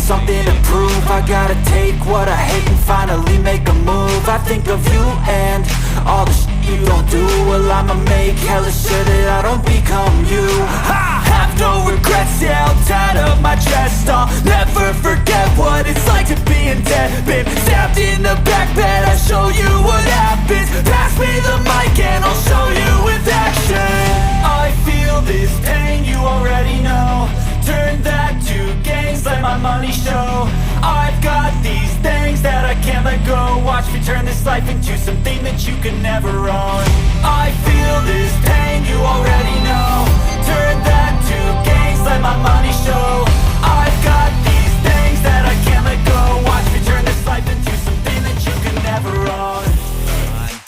something to prove. I gotta take what I hate and finally make a move. I think of you and all the shit you don't do. Well, I'ma make hella sure that I don't become you. I have no regrets, yeah, I'll tie up my chest. I'll never forget what it's like to be in debt. Been stabbed in the back bed, I'll show you what happens. Pass me the mic and I'll show you with action. I feel this pain, you already know. Turn that to gains, let my money show. I've got these things that I can't let go. Watch me turn this life into something that you can never own. I feel this pain, you already know. Turn that to gains, let my money show. I've got these things that I can't let go. Watch me turn this life into something that you can never own.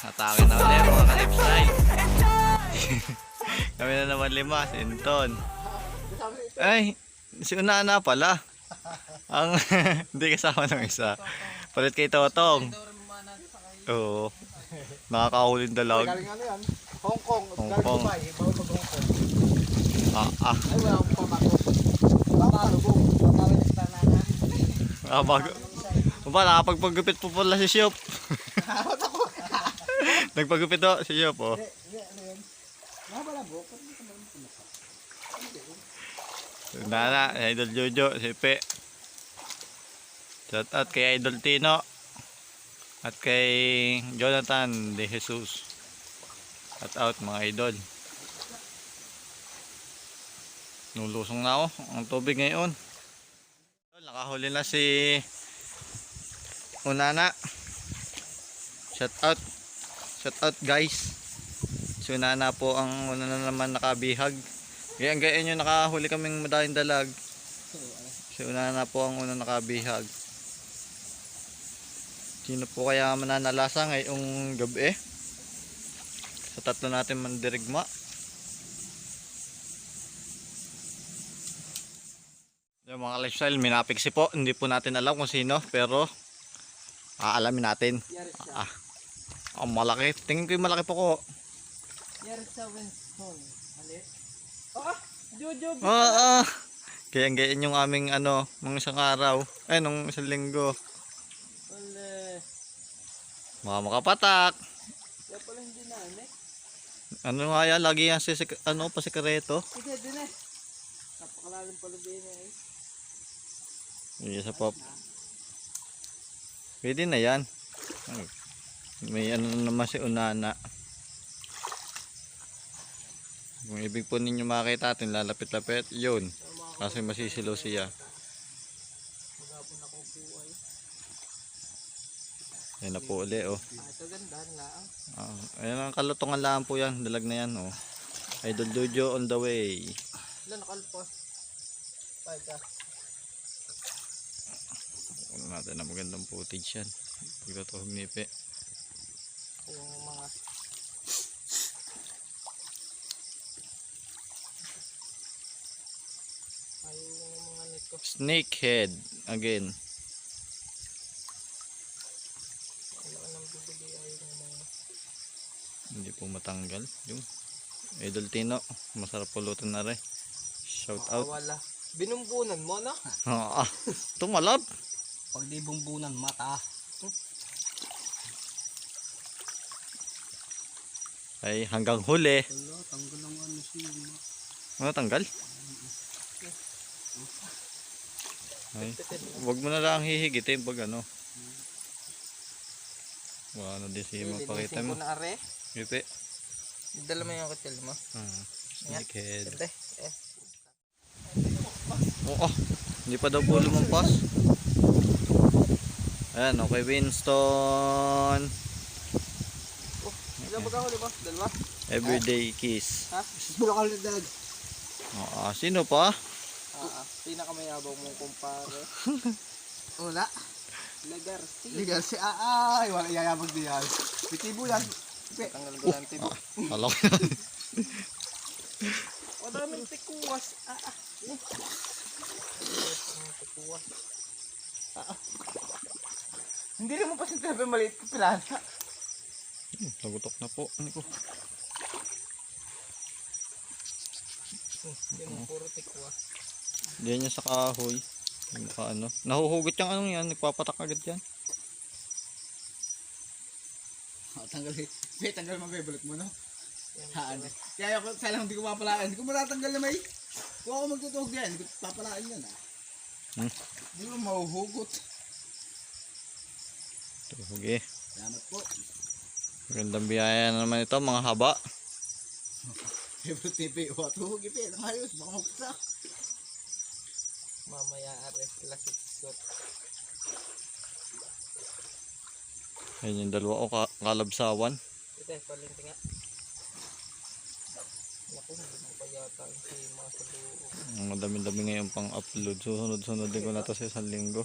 Atake na ulit mga ka-lifestyle. Kami na naman 5, si Inton. Ay, si Unana pala. Ang hindi kasama ng isa. Palit kay Totong. Oo. Nakakahulin dalag. Galing ano yan? Hong Kong. Hong Galing Kong. Dubai. Bago mag Hong Kong. Ah. Ay, wala akong pamato. Papalubong. Papalubong na na. Bago. Ba, nakapagpagupit po pala si Shop. Nakawat ako. Nagpagupit o si Shop, oh. Ano yan? Nabalabok. Nana, Idol Jojo, si Pe. Shout out kay Idol Tino. At kay Jonathan De Jesus. Shout out mga idol. Nulusong na ako ang tubig ngayon. Nakahuli na si Unana. Shout out. Shout out guys. Si Unana po ang una na naman nakabihag. Gayaan nyo, nakahuli kaming madaling dalag. Si Unana po ang unang nakabihag. Sino po kaya mananalasa ngayong gabi? Sa tatlo natin mandirigma. Yung mga lifestyle, minapiksi po. Hindi po natin alam kung sino, pero aalamin natin. Ang malaki. Tingin ko yung malaki po ko. Yaris sa Winston. Alit? Jojo. Gayaan yung aming ano, nung isang araw. Ay, nung isang linggo. Mga makapatak. Kaya pala hindi na, Ano nga yan, lagi yan si ano pa sikreto. Sige, din eh. Napakalalim pala din eh. Yung isa pop. Pwede na yan. May ano naman si Unana. Kung ibig po ninyo makita natin, lalapit-lapit, yun. Kasi masisilaw siya. Yan na po uli, oh. Ito ganda lang. Ayan ang kalutungan lang po yan. Dalag na yan, oh. Idol Jojo on the way. Ilan nakalpos? Pagka. Ano natin na magandang footage yan. Pagkatuhog ni Pe. Yung mga nito. Snakehead again. Hindi po matanggal. Yung Idol Tino, masarap pulutan na rin. Shout out. Wala. Binumbunan mo na? Tumalab. Pag di bumbunan mata. Ay hanggang huli. Wala, tanggal ang ano siya. Ano tanggal? Ay, wag mo na lang hihigitin pag ano. Wala na din siya mapakita mo. Na are. Gipe. Dala mo yung kutil mo. Snakehead. Ito Oo, hindi pa daw po lumampas. Ayan, okay Winston. Ilan ba kahuli mo? Dalawa? Everyday kiss. Ha? Mula ka ulit dalag. Sino pa? Pinakamayabang mong kumpare. Wala. Legarcy. Ay, wala yayabag din yan. Pitibo yan. Tanggal ko lang tibo. Alok. Madaming tikuwas. Tikuwas. Hindi rin mo pa sinabi maliit ko pilasa. Nagutok na po. Ano ko? Yan, puro tikwas. Diyan niya sa kahoy. Baka ano. Nahuhugot yung anong yan. Nagpapatak agad yan. Tanggal tanggal mo favorite mo no? Haan. Kaya ako sana hindi ko papalaan. Hindi ko matatanggal na may. Kung ako magtutuhog yan, hindi ko papalaan yan Hindi mo mahuhugot. Tuhog eh. Salamat po. Magandang biyaya na naman ito mga haba. Favorite TV. O, tuhog ipi. Ayos. Baka magkasak. Mamaya ares lasik shot. Ayun yung dalawa o kalabsawan. Ito, palinti nga. Naku, hindi mo pa yata yung sima sa buo. Ang madami-dami ngayon pang upload. Susunod-sunod din ko na ito sa isang linggo.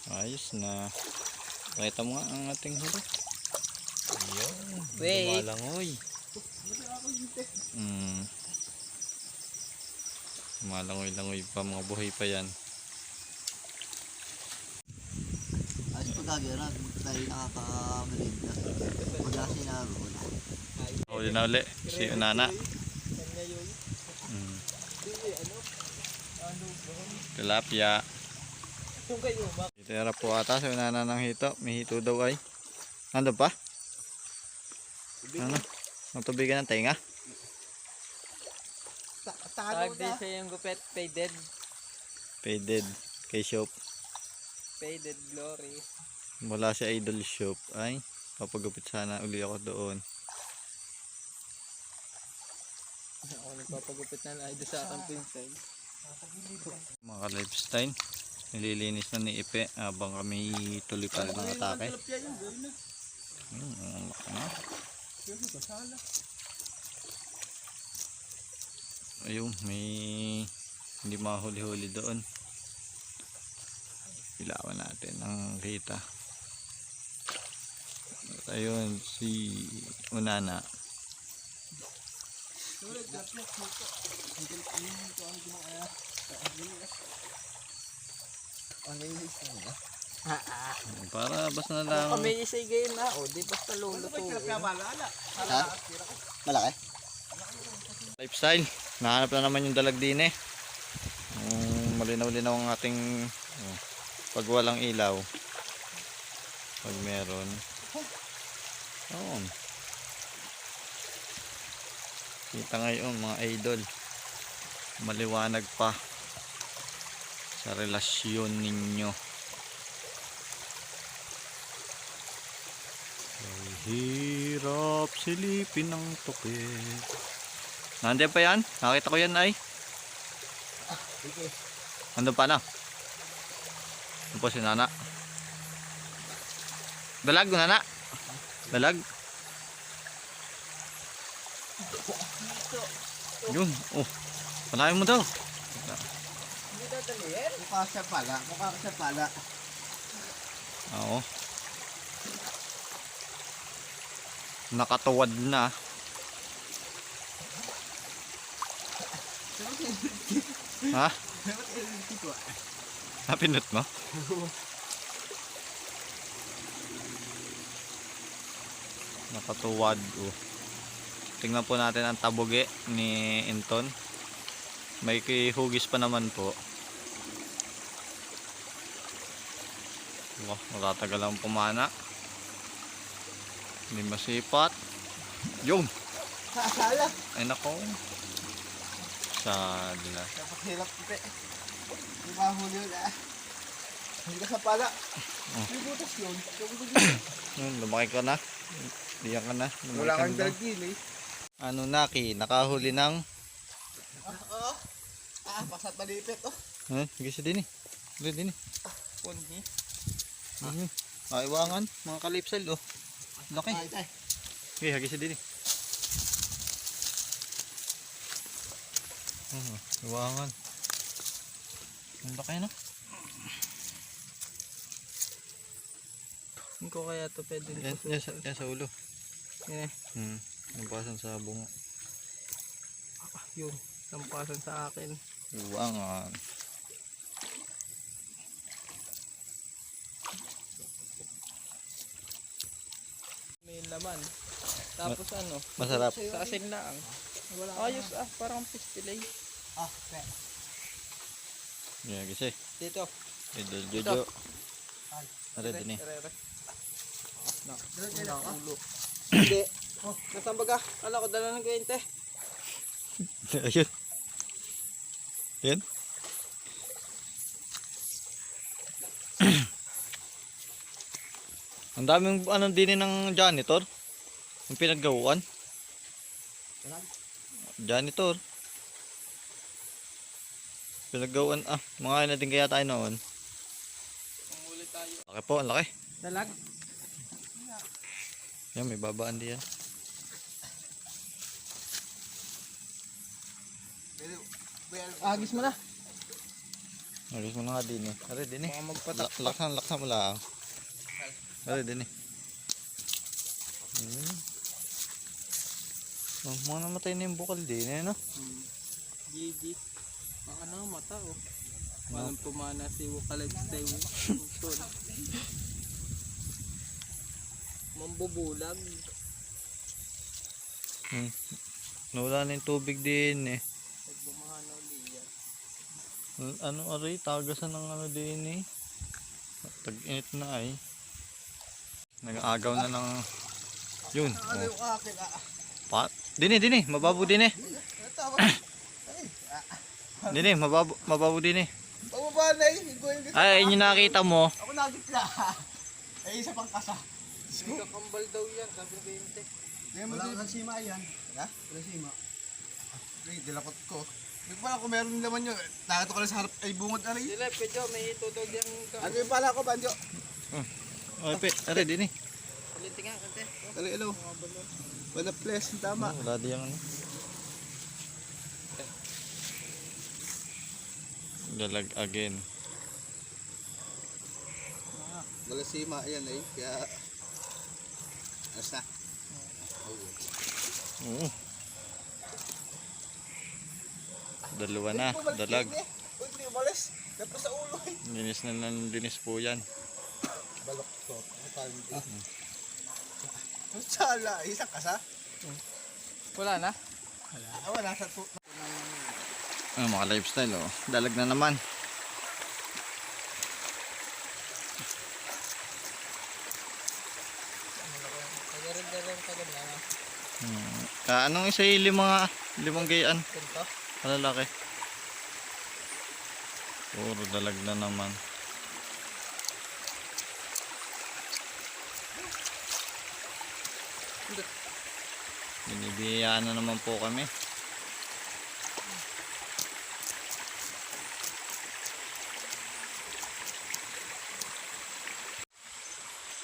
Ayos na. Pakita mo nga ang ating huli. Ayun. Wait. Lumalangoy. Lumalangoy-langoy pa. Mga buhay pa yan. Ayos pagkagana. Tayo nakakamalig na. Wala sinaroon. Huli na uli. Si Unana. Kanya yun. Tilapia. Yung kayo, bak. Itira po ata si Unana ng hito. May hito daw ay. Nandun pa? Ano? Magtubigan ng tenga? Tawag din siya yung gupet, faded. Faded. Kay shop. Faded glory. Mula sa Idol Shop. Ay, papagupit sana uli ako doon. Ako nagpapagupit na lang doon sa aking pinsay. Mga lifestyle. Nililinis na ni Ipe habang kami tuloy pa rin ng atake. Ang laki na. Ayun, may hindi mahuli-huli doon. Ilawan natin ang kita. At ayun, si Unana. Para basta na lang. Kami isay gayon na, o di basta lulutuin. Ha? Malaki? Lifestyle. Nahanap na naman yung dalag din eh. Malinaw-linaw ang ating pag walang ilaw. Pag meron. Oo. Kita ngayon mga idol. Maliwanag pa sa relasyon ninyo. Ay, hirap silipin ng tokit. Nandiyan pa yan? Nakita ko yan ay. Nandun pa na. Ano po si Nana? Dalag, Nana? Dalag? Yun. Oh. Panahin mo daw. Mukha siya pala. Mukha siya pala. Oo. Nakatuwad na. Ha? Napindot mo? Nakatuwad. Tingnan po natin ang tabugi ni Inton. May hugis pa naman po. Wah, matatagal ang pumana. Hindi masipat. Yung! Sasala. Ay nako. Sadla. Dapat hirap ipi. Hindi mahuli yun Hindi ka sa pala. May butas yun. Lumaki ka na. Diyan ka na. Lumaki Wala ka kang na. dalgil eh. Ano Naki, nakahuli ng Oo. Pasat malipit gisa din eh. Dito din eh. Punhi. Iwangan, mga kalipsel oh. Laki. Ay, tay. Okay, hagis din eh. Iwangan. Ang laki na. Hindi ko kaya ito pwede Yan sa ulo. Eh, Nampasan sa bunga. yun. Lampasan sa akin. Iwangan. May laman. Tapos ano? Masarap. Sa asin lang. Ayos parang pistilay. Pre. Yeah, kasi. Dito. Idol Jojo. Are din eh. Diretso lang ka. Hindi. Nasaan baga? Kala ko dala ng 20. Ayun. Yan. Ang daming ano din ng janitor. Yung pinaggawaan. Janitor. Pinaggawaan mga na din kaya tayo noon. Panghuli tayo. Laki po, ang laki. Dalag? Yan, may babaan din yan. Agis mo na. Nagis mo na nga din eh. Are din eh. Baka magpatak. Laksan mo lang. Are din eh. Oh, mga namatay na yung bukal din eh, no? GG. Ang mata oh. Walang pumana si Wukalag stay. Mambubulag. Nawala na yung tubig din eh. Pagbumahan ulit yan. Ano aray, tagasan ng ano din eh. Tag-init na ay. Nag-aagaw na ng yun. Ano yung akin Dini, mababo din eh. Dini, mababo din eh. Pababa na eh. Ay, yun yung nakita mo. Ako nagitla. Eh, isa pang kasa. May kakambal daw yan, sabi ng 20. Wala kang sima yan. Wala sima. Ay, dilakot ko. Hindi ko pala kung meron naman yun. Nakato ka lang sa harap ay bungod na rin. Sila, pedyo, may tutog yung Ano yung pala ko, Banjo? Ay, are din eh. Ulitin nga, kante. Dali, hello. Wala place, tama. Wala din yung ano. Dalag again. Wala sima, yan eh. Kaya, alas na. Oo. Dalawa na, dalag. Uy, hindi umalis. Tapos sa ulo eh. Dinis na ng dinis po yan. Balok to. Sala, isang kasa. Wala na? Wala sa to. Mga lifestyle oh. Dalag na naman. Tagarin kagad na. Anong isa yung limang gayaan? Ganito? Malalaki. Puro dalag na naman. Binibiyayaan na naman po kami.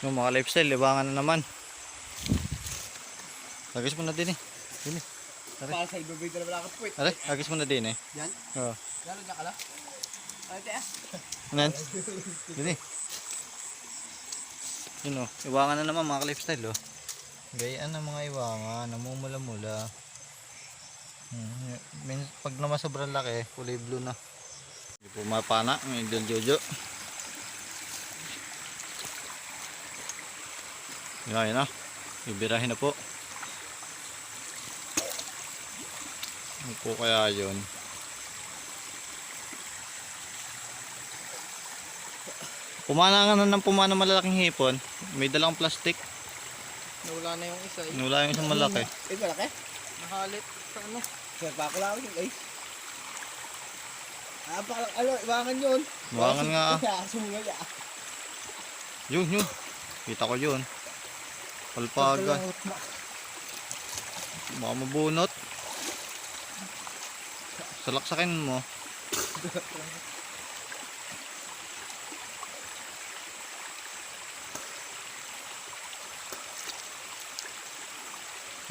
Yung mga lifestyle, libangan na naman. Agis mo na din eh. Din eh. Para sa ibabay na wala ka puwit. Aray, agis mo na din eh. Yan? Oo. Yan, dyan ka lang. Ay, tiya. Yan. Din eh. Yun o, iwangan na naman mga lifestyle oh. Gayaan ng mga iwangan, namumula-mula. Pag naman sobrang laki, kulay blue na. Hindi po mapana, may Idol Jojo. Yan na, bibirahin na po. Ano po kaya yun? Pumana nga na ng pumana malalaking hipon. May dalang plastic. Nawala na yung isa eh. Nula yung isang malaki. Eh, malaki? Nahalit sa ano. Sir, bako lang yun eh. Iwangan yun. Iwangan nga. Sumulay ah. Yun. Kita ko yun. Palpagan. Baka mabunot. Salaksakin mo.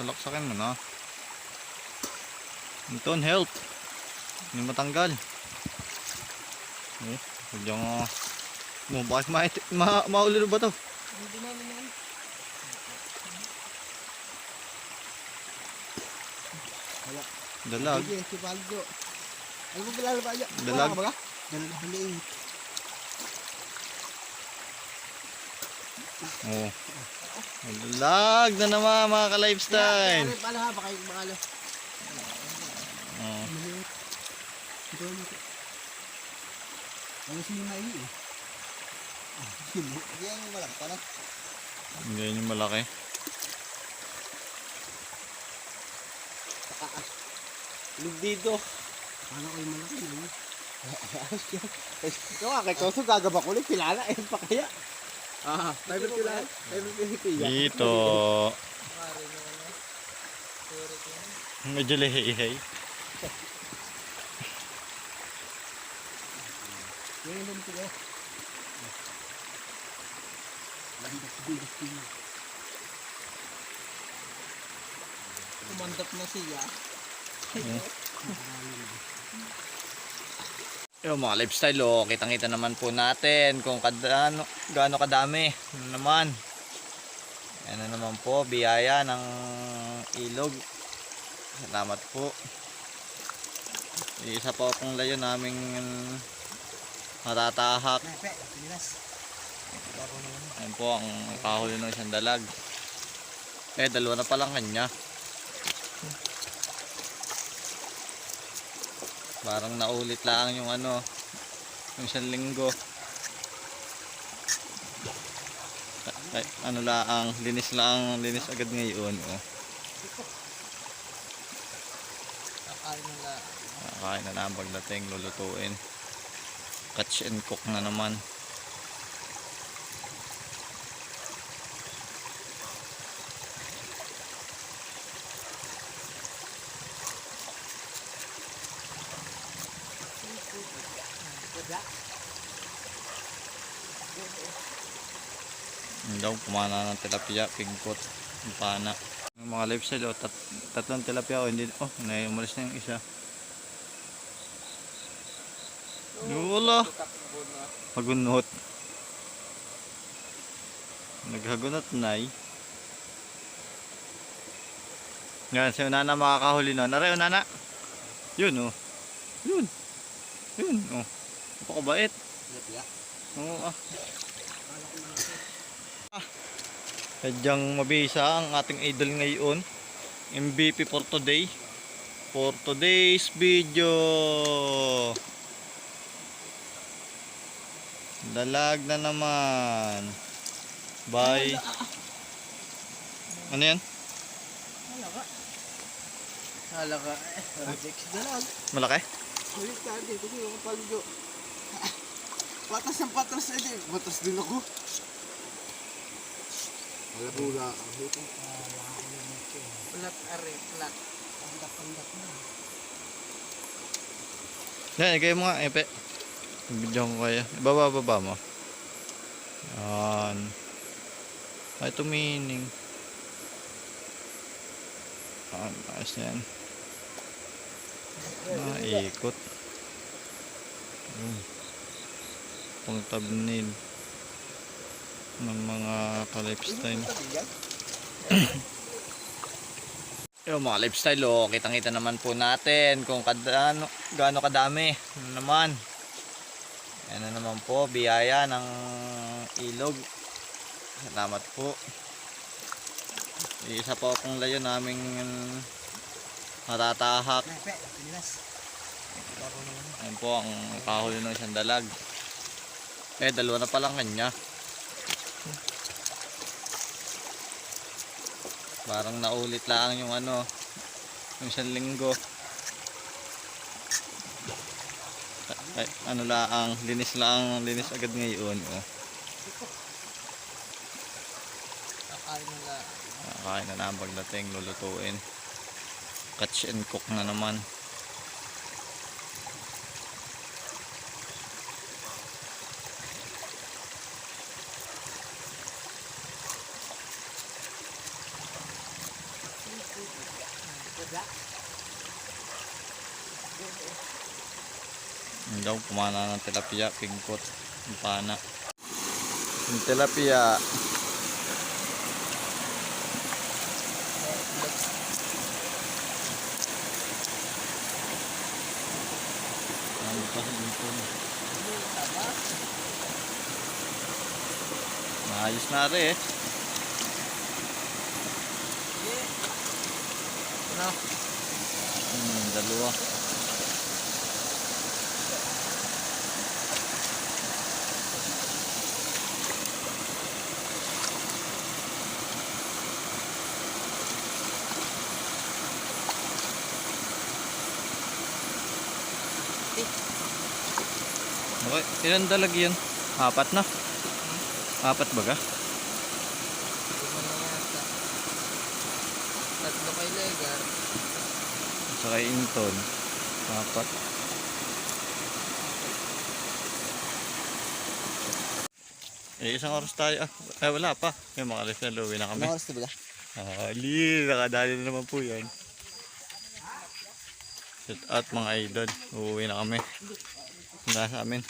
Salaksakin mo na. Anton, help. Hindi matanggal. Huwag bakit maulilo ba to? Hindi na naman. Dalag. Sige, si Paldo. Ano mo kilala ba niya? Dalag. Wala ka ba? Dalag haliin. Oh. Dalag na naman mga ka-lifestyle. Pala ha, baka yung makalo. Oh. Maliit. Ito na. Ano siya na iyo eh. Yan yung malaki pa na. Ganyan yung malaki. Ligdido. Paano ko yung malaki na yun? Ito nga, kay Toso gagaba ko ulit. Kilala, ayun pa kaya. Favorite kilala. Favorite kilala. Dito. Mari nyo ano. Sorry ko yan. Medyo lehihay. Yan yung lumito ko. Kumandap na siya. Yung mga lifestyle, oh, kitang-kita naman po natin kung gaano kadami. Ano naman. Ano naman po, biyaya ng ilog. Salamat po. Isa pa pong layo naming matatahak. Nepe, pinilas. Ayan po ang kahuli ng isang dalag. Dalawa na palang kanya. Parang naulit lang yung ano, yung isang linggo. Ay, ano lang, linis agad ngayon. Oh. Kakain na lang. Kakain na lang pagdating, lulutuin. Catch and cook na naman. Yung daw, kumana ng tilapia, pigpot, pana. Yung mga lifestyle, oh, tatlong tilapia, oh, hindi, oh, umalis na yung isa. Wala. Magunot. Naghagunot na eh. Yan, si Unana makakahuli na. Naray, Unana. Yun, oh. Yun. Yun, oh. Napakabait. Oo, ah. Sadyang mabisa ang ating idol ngayon. MVP for today. For today's video. Dalag na naman. Bye. Ano yan? Halaka. Six na lang. Malaki? Ulit ka dito. Kasi yung paldo. Patas ng patas na din. Patas din ako. Wala po na. Plat are, plat. Pandak na. Yan, ikay mo nga, Epe. Video ko kaya. Ibaba mo. Yan. Ay, tumining. Ayos na yan. Ikot. Pang tabnil ng mga ka-lifestyle. Yung mga lifestyle, oh, kitang-kita naman po natin kung gaano kadami. Ano naman. Ano naman po, biyaya ng ilog. Salamat po. Isa pa pong layo naming matatahak. Nepe, pinilas. Ayan po ang kahuli ng isang dalag. Dalawa na palang kanya. Parang naulit lang yung ano, yung isang linggo. Ay, ano lang, linis agad ngayon. Oh. Kakain na lang. Kakain na lang pagdating, lulutuin. Catch and cook na naman. Yung daw, kumana ng tilapia, pigpot, pana. Yung tilapia. Maayos na rin eh. Ano? Dalawa. Okay, ilan dalag yun? 4 na? 4 baga? Lima na yata. 3 kay Legar. Saka Inton. 4. Isang oras tayo. Wala pa. Yung mga alis na luwi na kami. Ano oras na ba? Ali, nakadali na naman po yan. Shout out mga idol. Uuwi na kami. Handa sa amin.